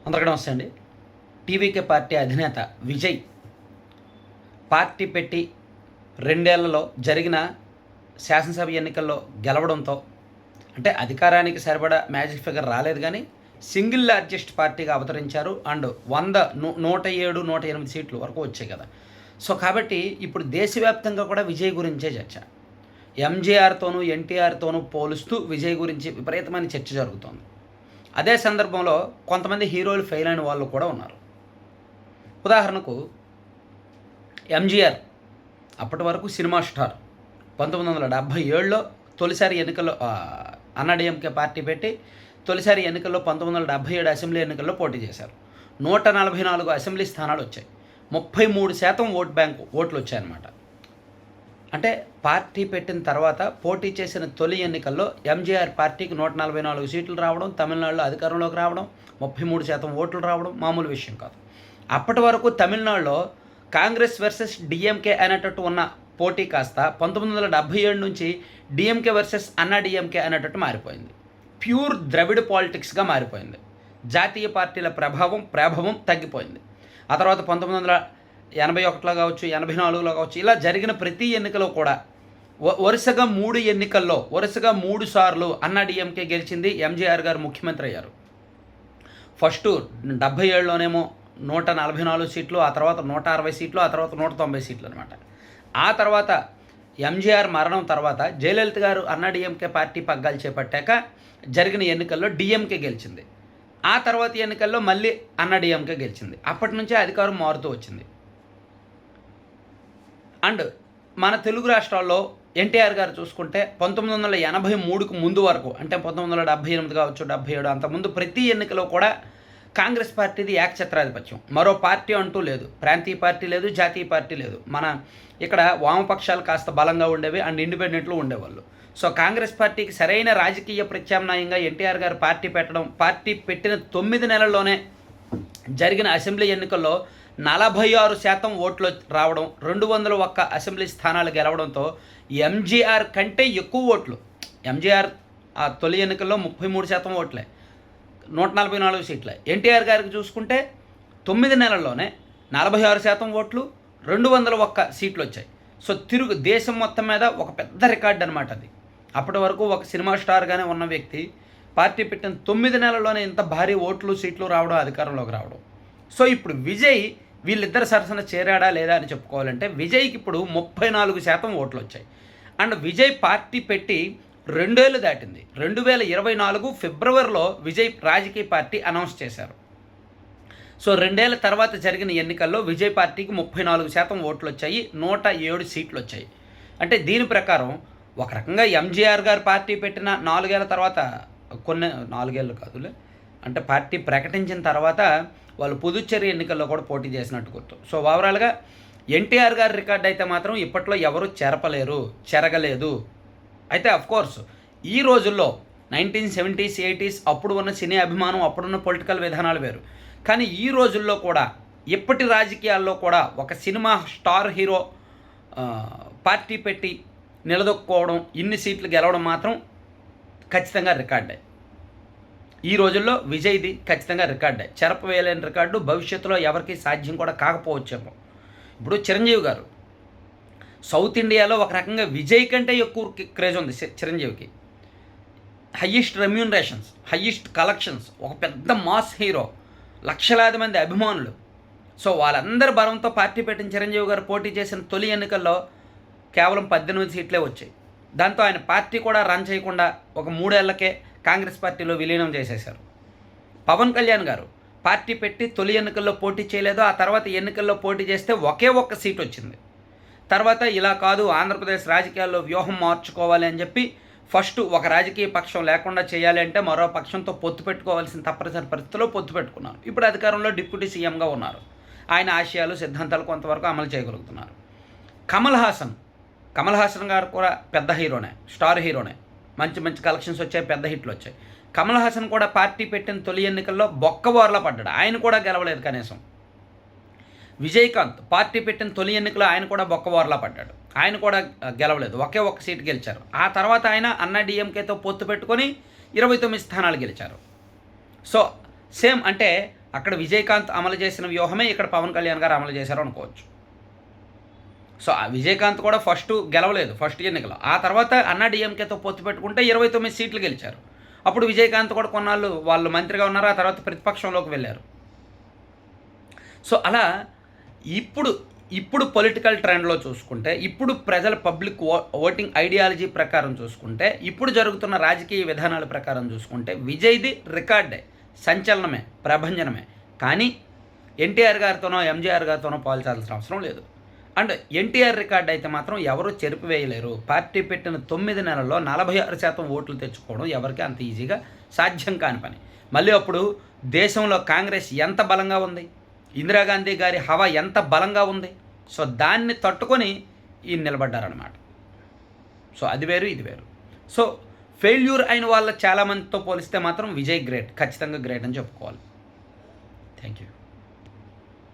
అందరికీ నమస్తే అండి. టీవీకే పార్టీ అధినేత విజయ్ పార్టీ పెట్టి 2 ఏళ్లలో జరిగిన శాసనసభ ఎన్నికల్లో గెలవడంతో అంటే అధికారానికి సరిపడా మ్యాజిక్ ఫిగర్ రాలేదు కానీ సింగిల్ లార్జెస్ట్ పార్టీగా అవతరించారు. అండ్ 107, 108 సీట్లు వరకు వచ్చాయి కదా. సో కాబట్టి ఇప్పుడు దేశవ్యాప్తంగా కూడా విజయ్ గురించే చర్చ. ఎంజీఆర్తోనూ ఎన్టీఆర్తోనూ పోలుస్తూ విజయ్ గురించి విపరీతమైన చర్చ జరుగుతోంది. అదే సందర్భంలో కొంతమంది హీరోలు ఫెయిల్ అయిన వాళ్ళు కూడా ఉన్నారు. ఉదాహరణకు ఎంజీఆర్ అప్పటి వరకు సినిమా స్టార్. 1977లో తొలిసారి ఎన్నికల్లో అన్నాడీఎంకే పార్టీ పెట్టి తొలిసారి ఎన్నికల్లో 1977 అసెంబ్లీ ఎన్నికల్లో పోటీ చేశారు. 144 అసెంబ్లీ స్థానాలు వచ్చాయి. 33% ఓట్లు వచ్చాయన్నమాట. అంటే పార్టీ పెట్టిన తర్వాత పోటీ చేసిన తొలి ఎన్నికల్లో ఎంజీఆర్ పార్టీకి 144 సీట్లు రావడం, తమిళనాడులో అధికారంలోకి రావడం, 33% ఓట్లు రావడం మామూలు విషయం కాదు. అప్పటి వరకు తమిళనాడులో కాంగ్రెస్ వర్సెస్ డిఎంకే అనేటట్టు ఉన్న పోటీ కాస్త 1977 నుంచి డిఎంకే వర్సెస్ అన్నా డిఎంకే అనేటట్టు మారిపోయింది. ప్యూర్ ద్రవిడ పాలిటిక్స్గా మారిపోయింది. జాతీయ పార్టీల ప్రభావం తగ్గిపోయింది. ఆ తర్వాత 1981లో కావచ్చు, 84లో కావచ్చు, ఇలా జరిగిన ప్రతి ఎన్నికలో కూడా వరుసగా 3 సార్లు అన్నా డిఎంకే గెలిచింది. ఎంజీఆర్ గారు ముఖ్యమంత్రి అయ్యారు. ఫస్ట్ 77లోనేమో 144 సీట్లు, ఆ తర్వాత 160 సీట్లు, ఆ తర్వాత 190 సీట్లు అనమాట. ఆ తర్వాత ఎంజీఆర్ మరణం తర్వాత జయలలిత గారు అన్నా డిఎంకే పార్టీ పగ్గాలు చేపట్టాక జరిగిన ఎన్నికల్లో డిఎంకే గెలిచింది. ఆ తర్వాత ఎన్నికల్లో మళ్ళీ అన్నా డిఎంకే గెలిచింది. అప్పటి నుంచే అధికారం మారుతూ వచ్చింది. అండ్ మన తెలుగు రాష్ట్రాల్లో ఎన్టీఆర్ గారు చూసుకుంటే 1983కు ముందు వరకు, అంటే 1978 కావచ్చు, 77 అంతకుముందు ప్రతి ఎన్నికలో కూడా కాంగ్రెస్ పార్టీది ఏకఛత్రాధిపత్యం. మరో పార్టీ అంటూ లేదు. ప్రాంతీయ పార్టీ లేదు, జాతీయ పార్టీ లేదు. మన ఇక్కడ వామపక్షాలు కాస్త బలంగా ఉండేవి అండ్ ఇండిపెండెంట్లు ఉండేవాళ్ళు. సో కాంగ్రెస్ పార్టీకి సరైన రాజకీయ ప్రత్యామ్నాయంగా ఎన్టీఆర్ గారు పార్టీ పెట్టిన 9 నెలల్లోనే జరిగిన అసెంబ్లీ ఎన్నికల్లో 46% ఓట్లు రావడం, 201 అసెంబ్లీ స్థానాలు గెలవడంతో ఎంజీఆర్ కంటే ఎక్కువ ఓట్లు. ఎంజీఆర్ ఆ తొలి ఎన్నికల్లో 33% ఓట్లే, 144 సీట్లే. ఎన్టీఆర్ గారికి చూసుకుంటే 9 నెలల్లోనే 46% ఓట్లు, 201 సీట్లు వచ్చాయి. సో దేశం మొత్తం మీద ఒక పెద్ద రికార్డ్ అనమాట అది. అప్పటి వరకు ఒక సినిమా స్టార్గానే ఉన్న వ్యక్తి పార్టీ పెట్టిన 9 నెలల్లోనే ఇంత భారీ ఓట్లు సీట్లు రావడం, అధికారంలోకి రావడం. సో ఇప్పుడు విజయ్ వీళ్ళిద్దరు సరసన చేరాడా లేదా అని చెప్పుకోవాలంటే విజయ్కి ఇప్పుడు 34% ఓట్లు వచ్చాయి. అండ్ విజయ్ పార్టీ పెట్టి 2 ఏళ్ళు దాటింది. 2024 ఫిబ్రవరిలో విజయ్ రాజకీయ పార్టీ అనౌన్స్ చేశారు. సో 2 ఏళ్ల తర్వాత జరిగిన ఎన్నికల్లో విజయ్ పార్టీకి 34% ఓట్లు వచ్చాయి, 107 సీట్లు వచ్చాయి. అంటే దీని ప్రకారం ఒక రకంగా ఎంజీఆర్ గారు పార్టీ పెట్టిన 4 ఏళ్ల తర్వాత, 4 ఏళ్ళు కాదులే, అంటే పార్టీ ప్రకటించిన తర్వాత వాళ్ళు పుదుచ్చేరి ఎన్నికల్లో కూడా పోటీ చేసినట్టు గుర్తు. సో ఓవరాల్గా ఎన్టీఆర్ గారి రికార్డ్ అయితే మాత్రం ఇప్పట్లో ఎవరు చెరగలేదు. అయితే అఫ్కోర్స్ ఈ రోజుల్లో 1970s, 80s అప్పుడు ఉన్న సినీ అభిమానం, అప్పుడున్న పొలిటికల్ విధానాలు వేరు. కానీ ఈ రోజుల్లో కూడా ఇప్పటి రాజకీయాల్లో కూడా ఒక సినిమా స్టార్ హీరో పార్టీ పెట్టి నిలదొక్కుకోవడం, ఇన్ని సీట్లు గెలవడం మాత్రం ఖచ్చితంగా రికార్డే. ఈ రోజుల్లో విజయ్ది ఖచ్చితంగా రికార్డే. చెరపవేయలేని రికార్డు, భవిష్యత్తులో ఎవరికి సాధ్యం కూడా కాకపోవచ్చేమో. ఇప్పుడు చిరంజీవి గారు సౌత్ ఇండియాలో ఒక రకంగా విజయ్ కంటే ఎక్కువ క్రేజ్ ఉంది చిరంజీవికి. హయ్యెస్ట్ రెమ్యూనరేషన్స్, హయ్యెస్ట్ కలెక్షన్స్, ఒక పెద్ద మాస్ హీరో, లక్షలాది మంది అభిమానులు. సో వాళ్ళందరి బలంతో పార్టీ పెట్టిన చిరంజీవి గారు పోటీ చేసిన తొలి ఎన్నికల్లో కేవలం 18 సీట్లే వచ్చాయి. దాంతో ఆయన పార్టీ కూడా రన్ చేయకుండా ఒక 3 ఏళ్లకే కాంగ్రెస్ పార్టీలో విలీనం చేసేశారు. పవన్ కళ్యాణ్ గారు పార్టీ పెట్టి తొలి ఎన్నికల్లో పోటీ చేయలేదు. ఆ తర్వాత ఎన్నికల్లో పోటీ చేస్తే ఒకే ఒక్క సీట్ వచ్చింది. తర్వాత ఇలా కాదు, ఆంధ్రప్రదేశ్ రాజకీయాల్లో వ్యూహం మార్చుకోవాలి అని చెప్పి ఫస్ట్ ఒక రాజకీయ పక్షం లేకుండా చేయాలి అంటే మరో పక్షంతో పొత్తు పెట్టుకోవాల్సిన తప్పనిసరి పరిస్థితిలో పొత్తు పెట్టుకున్నారు. ఇప్పుడు అధికారంలో డిప్యూటీ సీఎంగా ఉన్నారు. ఆయన ఆశయాలు, సిద్ధాంతాలు కొంతవరకు అమలు చేయగలుగుతున్నారు. కమల్ హాసన్ గారు కూడా పెద్ద హీరోనే, స్టార్ హీరోనే. మంచి కలెక్షన్స్ వచ్చాయి, పెద్ద హిట్లు వచ్చాయి. కమల్ హాసన్ కూడా పార్టీ పెట్టిన తొలి ఎన్నికల్లో బొక్కబోర్లా పడ్డాడు. ఆయన కూడా గెలవలేదు కనీసం. విజయకాంత్ పార్టీ పెట్టిన తొలి ఎన్నికలో ఆయన కూడా బొక్కబోర్లా పడ్డాడు. ఆయన కూడా గెలవలేదు, ఒకే ఒక్క సీటు గెలిచారు. ఆ తర్వాత ఆయన అన్నా డిఎంకేతో పొత్తు పెట్టుకొని 29 స్థానాలు గెలిచారు. సో సేమ్ అంటే అక్కడ విజయకాంత్ అమలు చేసిన వ్యూహమే ఇక్కడ పవన్ కళ్యాణ్ గారు అమలు చేశారు అనుకోవచ్చు. సో ఆ విజయకాంత్ కూడా ఫస్ట్ గెలవలేదు ఫస్ట్ ఎన్నికలో. ఆ తర్వాత అన్నాడీఎంకేతో పొత్తు పెట్టుకుంటే 29 సీట్లు గెలిచారు. అప్పుడు విజయకాంత్ కూడా కొన్నాళ్ళు వాళ్ళు మంత్రిగా ఉన్నారు. ఆ తర్వాత ప్రతిపక్షంలోకి వెళ్ళారు. సో అలా ఇప్పుడు పొలిటికల్ ట్రెండ్లో చూసుకుంటే, ఇప్పుడు ప్రజల పబ్లిక్ ఓటింగ్ ఐడియాలజీ ప్రకారం చూసుకుంటే, ఇప్పుడు జరుగుతున్న రాజకీయ విధానాల ప్రకారం చూసుకుంటే విజయ్ది రికార్డే, సంచలనమే, ప్రభంజనమే. కానీ ఎన్టీఆర్ గారితోనో ఎంజీఆర్ గారితోనో పోల్చాల్సిన అవసరం లేదు. అండ్ ఎన్టీఆర్ రికార్డ్ అయితే మాత్రం ఎవరూ చెరిపివేయలేరు. పార్టీ పెట్టిన 9 నెలల్లో 46% ఓట్లు తెచ్చుకోవడం ఎవరికి అంత ఈజీగా సాధ్యం కాని పని. మళ్ళీ అప్పుడు దేశంలో కాంగ్రెస్ ఎంత బలంగా ఉంది, ఇందిరాగాంధీ గారి హవా ఎంత బలంగా ఉంది. సో దాన్ని తట్టుకొని ఈయన నిలబడ్డారనమాట. సో అది వేరు ఇది వేరు. సో ఫెయిల్యూర్ అయిన వాళ్ళ చాలామందితో పోలిస్తే మాత్రం విజయ్ గ్రేట్, ఖచ్చితంగా గ్రేట్ అని చెప్పుకోవాలి. Thank you.